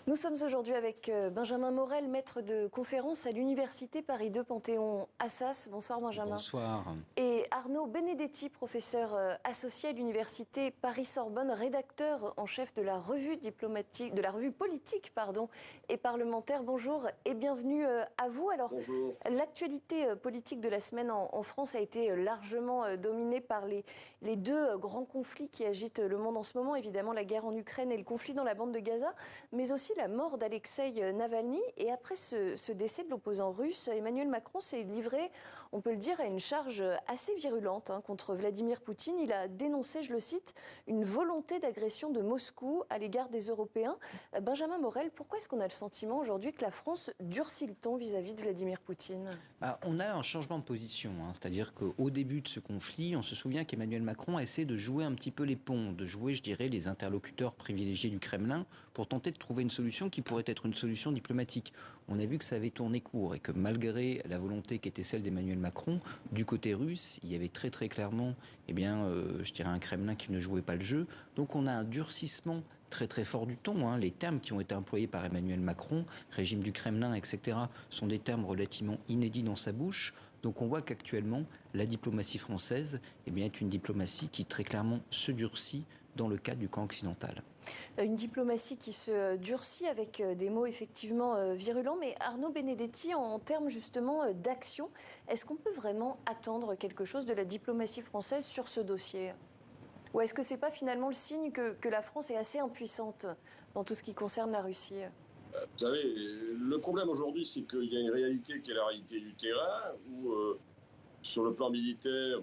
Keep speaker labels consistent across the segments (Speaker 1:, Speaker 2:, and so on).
Speaker 1: Nous sommes aujourd'hui avec Benjamin Morel, maître de conférence à l'Université Paris 2 Panthéon-Assas. Bonsoir Benjamin.
Speaker 2: Bonsoir.
Speaker 1: Et Arnaud Benedetti, professeur associé à l'Université Paris-Sorbonne, rédacteur en chef de la revue diplomatique, de la revue politique et parlementaire. Bonjour et bienvenue à vous. Alors, l'actualité politique de la semaine en France a été largement dominée par les deux grands conflits qui agitent le monde en ce moment. Évidemment, la guerre en Ukraine et le conflit dans la bande de Gaza, mais aussi la mort d'Alexeï Navalny. Et après ce décès de l'opposant russe, Emmanuel Macron s'est livré, on peut le dire, à une charge assez virulente contre Vladimir Poutine. Il a dénoncé, je le cite, une volonté d'agression de Moscou à l'égard des Européens. Benjamin Morel, pourquoi est-ce qu'on a le sentiment aujourd'hui que la France durcit le ton vis-à-vis de Vladimir Poutine ?
Speaker 2: On a un changement de position, c'est-à-dire qu'au début de ce conflit, on se souvient qu'Emmanuel Macron a essayé de jouer un petit peu les ponts, de jouer, je dirais, les interlocuteurs privilégiés du Kremlin pour tenter de trouver une solution qui pourrait être une solution diplomatique. On a vu que ça avait tourné court et que malgré la volonté qui était celle d'Emmanuel Macron, du côté russe, il y avait très très clairement, je dirais, un Kremlin qui ne jouait pas le jeu. Donc on a un durcissement très très fort du ton. Les termes qui ont été employés par Emmanuel Macron, régime du Kremlin, etc., sont des termes relativement inédits dans sa bouche. Donc on voit qu'actuellement, la diplomatie française est une diplomatie qui très clairement se durcit dans le cadre du camp occidental.
Speaker 1: Une diplomatie qui se durcit avec des mots effectivement virulents. Mais Arnaud Benedetti, en termes justement d'action, est-ce qu'on peut vraiment attendre quelque chose de la diplomatie française sur ce dossier ? Ou est-ce que ce n'est pas finalement le signe que la France est assez impuissante dans tout ce qui concerne la Russie ?
Speaker 3: Vous savez, le problème aujourd'hui, c'est qu'il y a une réalité qui est la réalité du terrain, où sur le plan militaire,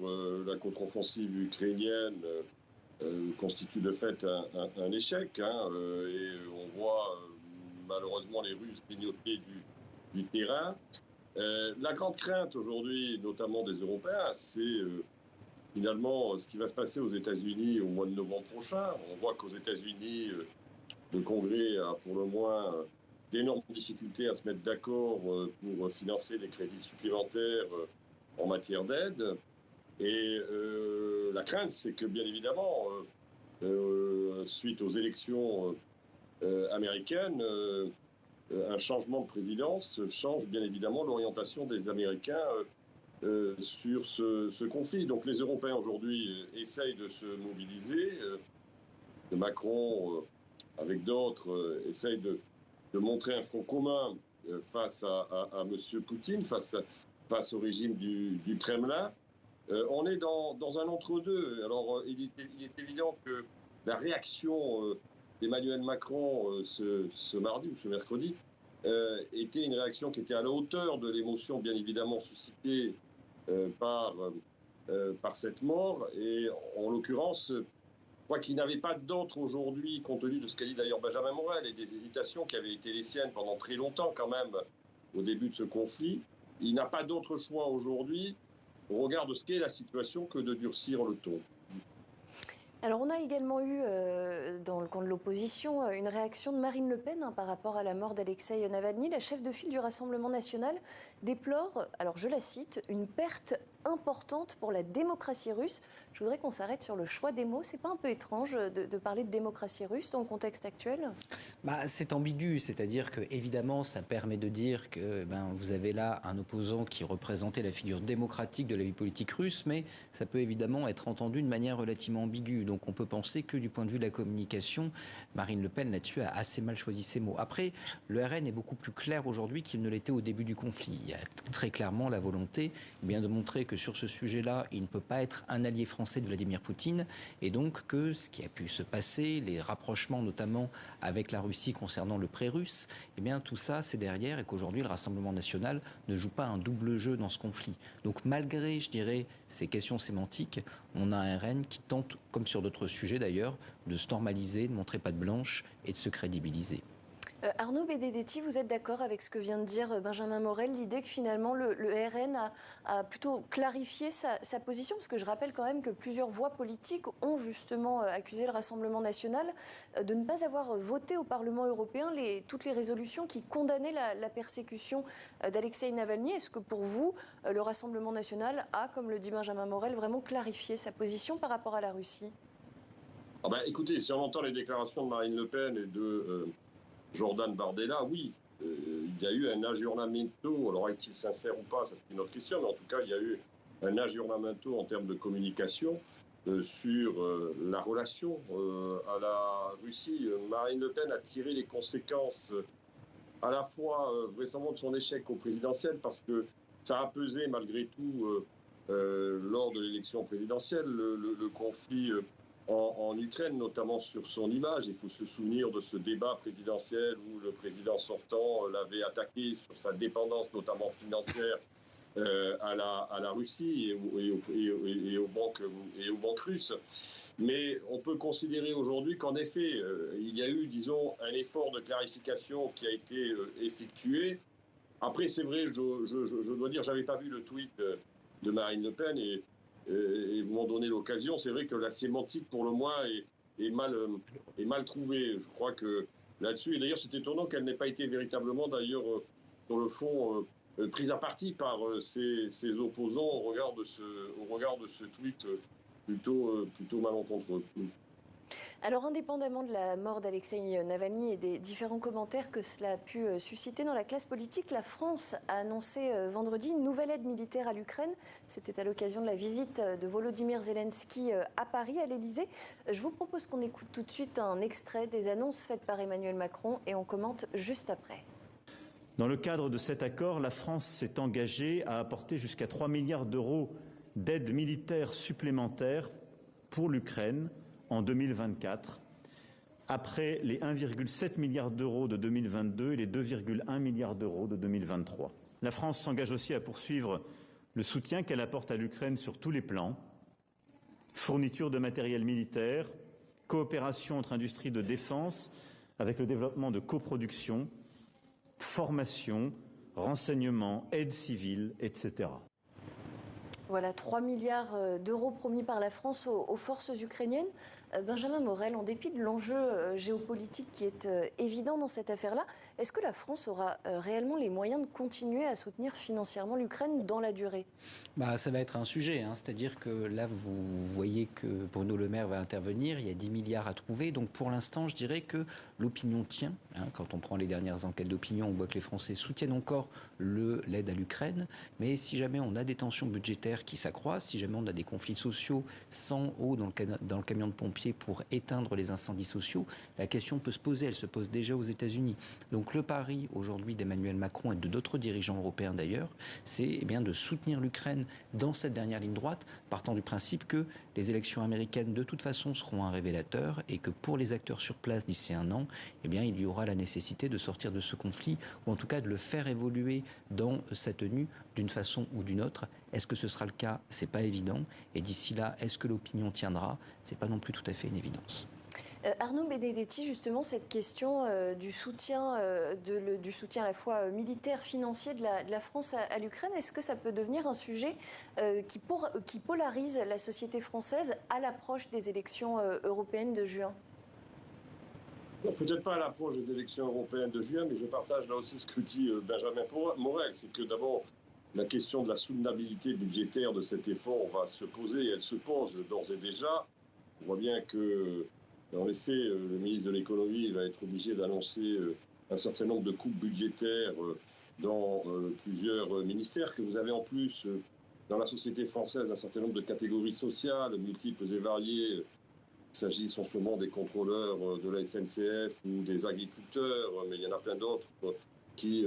Speaker 3: la contre-offensive ukrainienne constitue de fait un échec, et on voit malheureusement les Russes grignoter du terrain. La grande crainte aujourd'hui, notamment des Européens, c'est finalement ce qui va se passer aux États-Unis au mois de novembre prochain. On voit qu'aux États-Unis, le Congrès a pour le moins d'énormes difficultés à se mettre d'accord pour financer des crédits supplémentaires en matière d'aide. Et la crainte, c'est que, bien évidemment, suite aux élections américaines, un changement de présidence change bien évidemment l'orientation des Américains sur ce conflit. Donc les Européens aujourd'hui essayent de se mobiliser. Macron, avec d'autres, essaye de montrer un front commun face à M. Poutine, face au régime du Kremlin. On est dans un entre-deux. Alors, il est évident que la réaction d'Emmanuel Macron ce mardi ou ce mercredi était une réaction qui était à la hauteur de l'émotion, bien évidemment, suscitée par cette mort. Et en l'occurrence, je crois qu'il n'avait pas d'autre aujourd'hui, compte tenu de ce qu'a dit d'ailleurs Benjamin Morel et des hésitations qui avaient été les siennes pendant très longtemps quand même au début de ce conflit. Il n'a pas d'autre choix aujourd'hui au regard de ce qu'est la situation que de durcir le ton.
Speaker 1: Alors on a également eu, dans le camp de l'opposition, une réaction de Marine Le Pen par rapport à la mort d'Alexeï Navalny. La chef de file du Rassemblement national déplore, alors je la cite, une perte importante pour la démocratie russe. Je voudrais qu'on s'arrête sur le choix des mots. C'est pas un peu étrange de parler de démocratie russe dans le contexte actuel ?
Speaker 2: C'est ambigu, c'est-à-dire que évidemment ça permet de dire que vous avez là un opposant qui représentait la figure démocratique de la vie politique russe, mais ça peut évidemment être entendu de manière relativement ambiguë. Donc on peut penser que du point de vue de la communication, Marine Le Pen là-dessus a assez mal choisi ses mots. Après, le RN est beaucoup plus clair aujourd'hui qu'il ne l'était au début du conflit. Il y a très clairement la volonté de montrer que sur ce sujet-là, il ne peut pas être un allié français de Vladimir Poutine, et donc que ce qui a pu se passer, les rapprochements notamment avec la Russie concernant le prêt russe, tout ça c'est derrière, et qu'aujourd'hui le Rassemblement national ne joue pas un double jeu dans ce conflit. Donc malgré, je dirais, ces questions sémantiques, on a un RN qui tente, comme sur d'autres sujets d'ailleurs, de se normaliser, de montrer patte blanche et de se crédibiliser.
Speaker 1: Arnaud Benedetti, vous êtes d'accord avec ce que vient de dire Benjamin Morel, l'idée que finalement le RN a plutôt clarifié sa position, parce que je rappelle quand même que plusieurs voix politiques ont justement accusé le Rassemblement national de ne pas avoir voté au Parlement européen toutes les résolutions qui condamnaient la persécution d'Alexeï Navalny. Est-ce que pour vous, le Rassemblement national a, comme le dit Benjamin Morel, vraiment clarifié sa position par rapport à la Russie ?
Speaker 3: Écoutez, si on entend les déclarations de Marine Le Pen et de Jordan Bardella, oui, il y a eu un aggiornamento. Alors, est-il sincère ou pas, ça c'est une autre question, mais en tout cas, il y a eu un aggiornamento en termes de communication sur la relation à la Russie. Marine Le Pen a tiré les conséquences à la fois vraisemblablement de son échec au présidentiel, parce que ça a pesé malgré tout lors de l'élection présidentielle, le conflit en Ukraine, notamment sur son image. Il faut se souvenir de ce débat présidentiel où le président sortant l'avait attaqué sur sa dépendance, notamment financière, à la Russie et aux banques russes. Mais on peut considérer aujourd'hui qu'en effet, il y a eu, disons, un effort de clarification qui a été effectué. Après, c'est vrai, je dois dire, j'avais pas vu le tweet de Marine Le Pen et vous m'en donnez l'occasion. C'est vrai que la sémantique, pour le moins, est mal trouvée. Je crois que là-dessus, et d'ailleurs, c'est étonnant qu'elle n'ait pas été véritablement, d'ailleurs, sur le fond, prise à partie par ses opposants au regard de ce tweet plutôt malencontreux.
Speaker 1: Alors, indépendamment de la mort d'Alexeï Navalny et des différents commentaires que cela a pu susciter dans la classe politique, la France a annoncé vendredi une nouvelle aide militaire à l'Ukraine. C'était à l'occasion de la visite de Volodymyr Zelensky à Paris, à l'Élysée. Je vous propose qu'on écoute tout de suite un extrait des annonces faites par Emmanuel Macron et on commente juste après.
Speaker 4: Dans le cadre de cet accord, la France s'est engagée à apporter jusqu'à 3 milliards d'euros d'aide militaire supplémentaire pour l'Ukraine en 2024, après les 1,7 milliard d'euros de 2022 et les 2,1 milliards d'euros de 2023. La France s'engage aussi à poursuivre le soutien qu'elle apporte à l'Ukraine sur tous les plans: fourniture de matériel militaire, coopération entre industries de défense avec le développement de coproduction, formation, renseignement, aide civile, etc.
Speaker 1: Voilà, 3 milliards d'euros promis par la France aux forces ukrainiennes. Benjamin Morel, en dépit de l'enjeu géopolitique qui est évident dans cette affaire-là, est-ce que la France aura réellement les moyens de continuer à soutenir financièrement l'Ukraine dans la durée ?
Speaker 2: Ça va être un sujet, c'est-à-dire que là, vous voyez que Bruno Le Maire va intervenir, il y a 10 milliards à trouver, donc pour l'instant, je dirais que l'opinion tient. Quand on prend les dernières enquêtes d'opinion, on voit que les Français soutiennent encore l'aide à l'Ukraine, mais si jamais on a des tensions budgétaires qui s'accroissent, si jamais on a des conflits sociaux sans eau dans le camion de pompiers pour éteindre les incendies sociaux, la question peut se poser, elle se pose déjà aux États-Unis. Donc le pari aujourd'hui d'Emmanuel Macron et de d'autres dirigeants européens d'ailleurs, c'est bien de soutenir l'Ukraine dans cette dernière ligne droite, partant du principe que les élections américaines de toute façon seront un révélateur et que pour les acteurs sur place d'ici un an, il y aura la nécessité de sortir de ce conflit ou en tout cas de le faire évoluer dans sa tenue d'une façon ou d'une autre. Est-ce que ce sera le cas ? C'est pas évident. Et d'ici là, est-ce que l'opinion tiendra ? C'est pas non plus tout à fait une évidence.
Speaker 1: Arnaud Benedetti, justement, cette question du soutien à la fois militaire, financier de la France à l'Ukraine, est-ce que ça peut devenir un sujet qui polarise la société française à l'approche des élections européennes de juin ?
Speaker 3: Peut-être pas à l'approche des élections européennes de juin, mais je partage là aussi ce que dit Benjamin Morel. C'est que d'abord, la question de la soutenabilité budgétaire de cet effort va se poser, et elle se pose d'ores et déjà. On voit bien que, en effet, le ministre de l'économie va être obligé d'annoncer un certain nombre de coupes budgétaires dans plusieurs ministères, que vous avez en plus dans la société française un certain nombre de catégories sociales multiples et variées. Il s'agit en ce moment des contrôleurs de la SNCF ou des agriculteurs, mais il y en a plein d'autres qui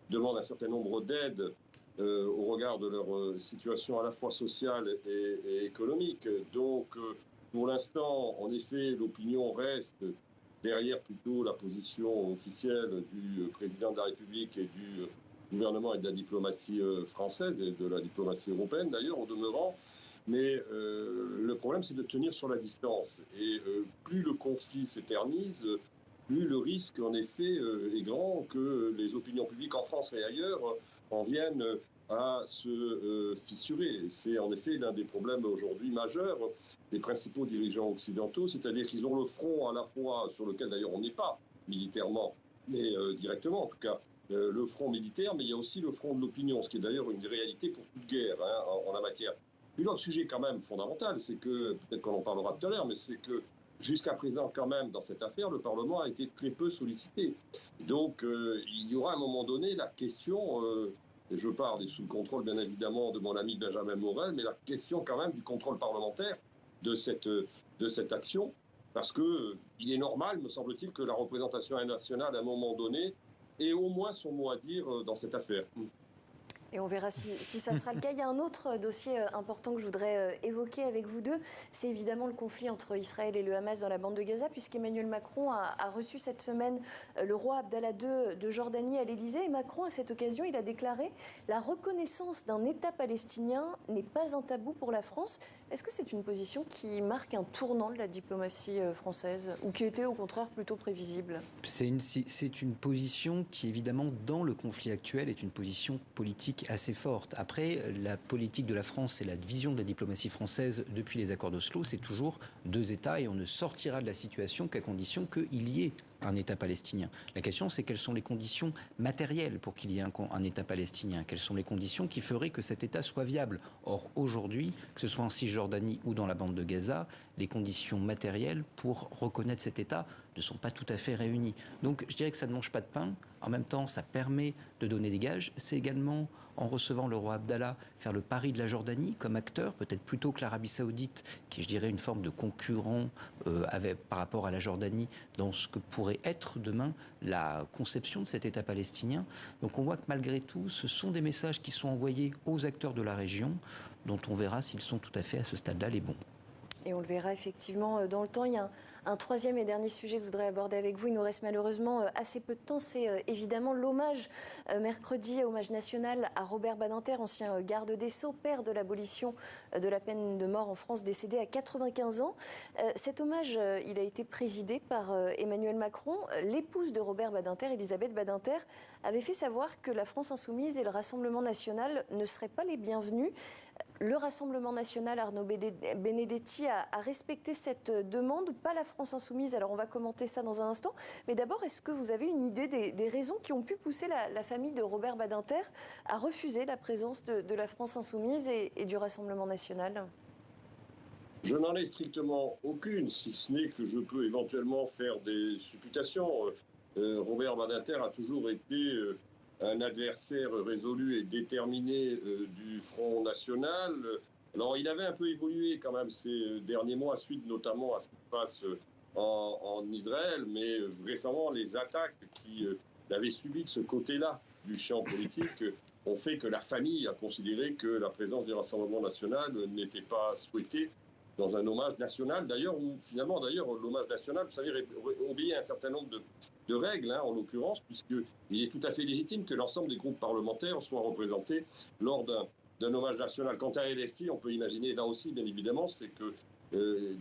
Speaker 3: demandent un certain nombre d'aides au regard de leur situation à la fois sociale et économique. Donc, pour l'instant, en effet, l'opinion reste derrière plutôt la position officielle du président de la République et du gouvernement et de la diplomatie française et de la diplomatie européenne, d'ailleurs, au demeurant. Mais le problème, c'est de tenir sur la distance. Et plus le conflit s'éternise, plus le risque, en effet, est grand que les opinions publiques en France et ailleurs en viennent à se fissurer. C'est en effet l'un des problèmes aujourd'hui majeurs des principaux dirigeants occidentaux, c'est-à-dire qu'ils ont le front à la fois, sur lequel d'ailleurs on n'est pas militairement, mais directement en tout cas, le front militaire, mais il y a aussi le front de l'opinion, ce qui est d'ailleurs une réalité pour toute guerre en la matière. Puis l'autre sujet quand même fondamental, c'est que, peut-être qu'on en parlera tout à l'heure, mais c'est que jusqu'à présent, quand même, dans cette affaire, le Parlement a été très peu sollicité. Donc, il y aura à un moment donné la question, et je parle sous le contrôle, bien évidemment, de mon ami Benjamin Morel, mais la question quand même du contrôle parlementaire de cette action, parce qu'il est normal, me semble-t-il, que la représentation nationale, à un moment donné, ait au moins son mot à dire dans cette affaire.
Speaker 1: Et on verra si ça sera le cas. Il y a un autre dossier important que je voudrais évoquer avec vous deux. C'est évidemment le conflit entre Israël et le Hamas dans la bande de Gaza, puisqu'Emmanuel Macron a reçu cette semaine le roi Abdallah II de Jordanie à l'Élysée. Et Macron, à cette occasion, il a déclaré « La reconnaissance d'un État palestinien n'est pas un tabou pour la France ». Est-ce que c'est une position qui marque un tournant de la diplomatie française, ou qui était au contraire plutôt prévisible ?
Speaker 2: C'est une position qui, évidemment, dans le conflit actuel, est une position politique assez forte. Après, la politique de la France et la vision de la diplomatie française depuis les accords d'Oslo, c'est toujours 2 États et on ne sortira de la situation qu'à condition qu'il y ait un État palestinien. La question, c'est quelles sont les conditions matérielles pour qu'il y ait un État palestinien ? Quelles sont les conditions qui feraient que cet État soit viable ? Or, aujourd'hui, que ce soit en Cisjordanie ou dans la bande de Gaza, les conditions matérielles pour reconnaître cet État ne sont pas tout à fait réunies. Donc, je dirais que ça ne mange pas de pain. En même temps, ça permet de donner des gages. C'est également, en recevant le roi Abdallah, faire le pari de la Jordanie comme acteur, peut-être plutôt que l'Arabie Saoudite, qui, je dirais, une forme de concurrent par rapport à la Jordanie dans ce que pourrait être demain la conception de cet État palestinien. Donc on voit que malgré tout, ce sont des messages qui sont envoyés aux acteurs de la région, dont on verra s'ils sont tout à fait à ce stade-là les bons.
Speaker 1: Et on le verra effectivement dans le temps. Il y a un troisième et dernier sujet que je voudrais aborder avec vous. Il nous reste malheureusement assez peu de temps. C'est évidemment l'hommage mercredi, hommage national à Robert Badinter, ancien garde des Sceaux, père de l'abolition de la peine de mort en France, décédé à 95 ans. Cet hommage, il a été présidé par Emmanuel Macron. L'épouse de Robert Badinter, Elisabeth Badinter, avait fait savoir que la France insoumise et le Rassemblement national ne seraient pas les bienvenus. Le Rassemblement national, Arnaud Benedetti, a respecté cette demande, pas la France insoumise. Alors on va commenter ça dans un instant. Mais d'abord, est-ce que vous avez une idée des raisons qui ont pu pousser la famille de Robert Badinter à refuser la présence de la France insoumise et du Rassemblement national ?
Speaker 3: Je n'en ai strictement aucune, si ce n'est que je peux éventuellement faire des supputations. Robert Badinter a toujours été un adversaire résolu et déterminé du Front National. Alors, il avait un peu évolué quand même ces derniers mois, suite notamment à ce qui se passe en Israël, mais récemment, les attaques qu'il avait subies de ce côté-là du champ politique ont fait que la famille a considéré que la présence du Rassemblement national n'était pas souhaitée dans un hommage national, d'ailleurs, où finalement, l'hommage national, vous savez, obéit à un certain nombre de règles, en l'occurrence, puisqu'il est tout à fait légitime que l'ensemble des groupes parlementaires soient représentés lors d'un hommage national. Quant à LFI, on peut imaginer, là aussi, bien évidemment, c'est que,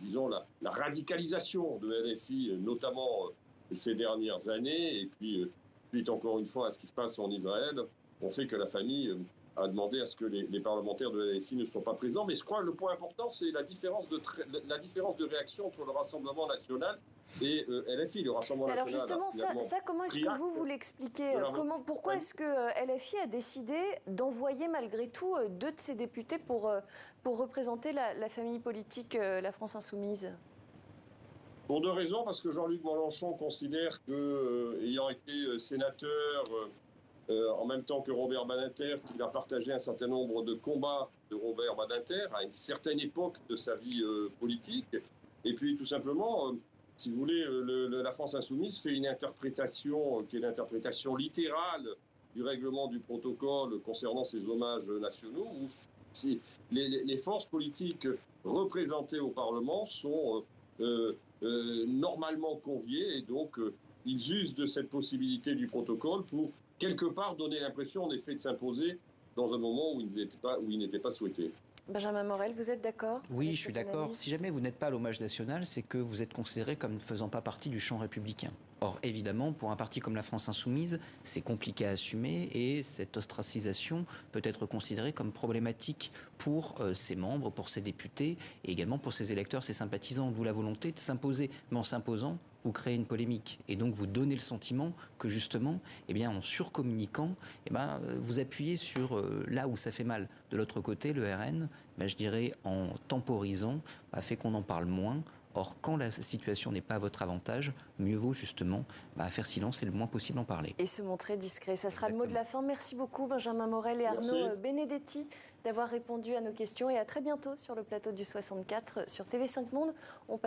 Speaker 3: disons, la radicalisation de LFI, notamment ces dernières années, et puis, suite encore une fois à ce qui se passe en Israël, ont fait que la famille a demandé à ce que les parlementaires de la LFI ne soient pas présents. Mais je crois que le point important, c'est la différence de réaction entre le Rassemblement national et LFI. Le Rassemblement
Speaker 1: Alors
Speaker 3: national.
Speaker 1: Alors justement, ça comment est-ce que vous l'expliquez ? Pourquoi est-ce que LFI a décidé d'envoyer malgré tout 2 de ses députés pour représenter la famille politique, la France insoumise ?
Speaker 3: Pour 2 raisons, parce que Jean-Luc Mélenchon considère que, ayant été sénateur, en même temps que Robert Badinter, qu'il a partagé un certain nombre de combats de Robert Badinter à une certaine époque de sa vie politique. Et puis, tout simplement, si vous voulez, la France insoumise fait une interprétation qui est l'interprétation littérale du règlement du protocole concernant ces hommages nationaux, où les forces politiques représentées au Parlement sont normalement conviées, et donc ils usent de cette possibilité du protocole pour quelque part donner l'impression en effet de s'imposer dans un moment où il n'était pas souhaité.
Speaker 1: Benjamin Morel, vous êtes d'accord ?
Speaker 2: Oui, je suis d'accord. Si jamais vous n'êtes pas à l'hommage national, c'est que vous êtes considéré comme ne faisant pas partie du champ républicain. Or, évidemment, pour un parti comme la France insoumise, c'est compliqué à assumer et cette ostracisation peut être considérée comme problématique pour ses membres, pour ses députés et également pour ses électeurs, ses sympathisants, d'où la volonté de s'imposer. Mais en s'imposant, vous créez une polémique et donc vous donnez le sentiment que justement, en surcommuniquant, vous appuyez sur là où ça fait mal. De l'autre côté, le RN, je dirais en temporisant, a fait qu'on en parle moins. Or, quand la situation n'est pas à votre avantage, mieux vaut justement faire silence et le moins possible en parler.
Speaker 1: Et se montrer discret. Ça sera le mot de la fin. Merci beaucoup Benjamin Morel et Arnaud Benedetti d'avoir répondu à nos questions. Et à très bientôt sur le plateau du 64 sur TV5 Monde.